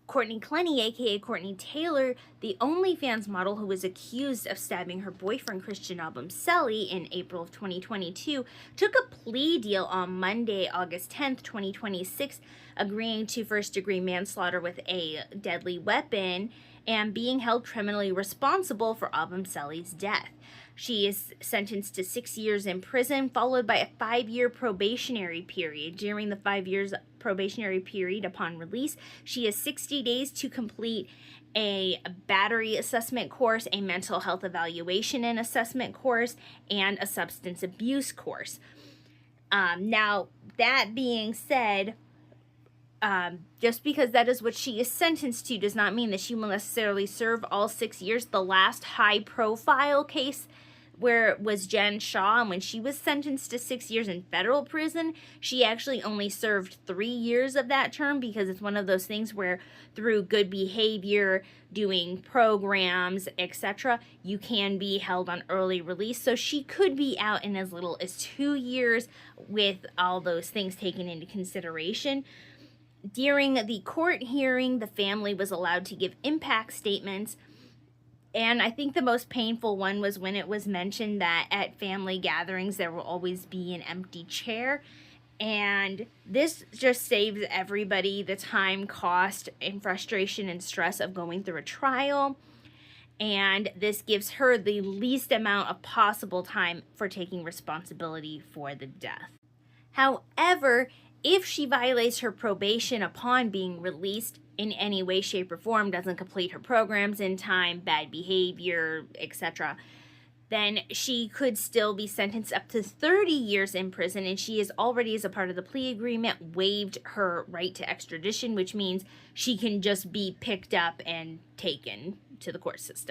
Courtney Clenney, aka Courtney Taylor, the OnlyFans model who was accused of stabbing her boyfriend Christian Abumcelli in April of 2022, took a plea deal on Monday, August 10th, 2026, agreeing to first-degree manslaughter with a deadly weapon and being held criminally responsible for Abumcelli's death. She is sentenced to 6 years in prison, followed by a 5-year probationary period. During the 5 years probationary period upon release, she has 60 days to complete a battery assessment course, a mental health evaluation and assessment course, and a substance abuse course. Now, that being said, just because that is what she is sentenced to does not mean that she will necessarily serve all 6 years. The last high-profile case where it was Jen Shaw, and when she was sentenced to 6 years in federal prison, she actually only served 3 years of that term, because it's one of those things where through good behavior, doing programs, etc., you can be held on early release. So she could be out in as little as 2 years with all those things taken into consideration. During the court hearing, the family was allowed to give impact statements. And I think the most painful one was when it was mentioned that at family gatherings there will always be an empty chair. And this just saves everybody the time, cost, and frustration and stress of going through a trial. And this gives her the least amount of possible time for taking responsibility for the death. However, if she violates her probation upon being released in any way, shape, or form, doesn't complete her programs in time, bad behavior, etc., then she could still be sentenced up to 30 years in prison, and she is already, as a part of the plea agreement, waived her right to extradition, which means she can just be picked up and taken to the court system.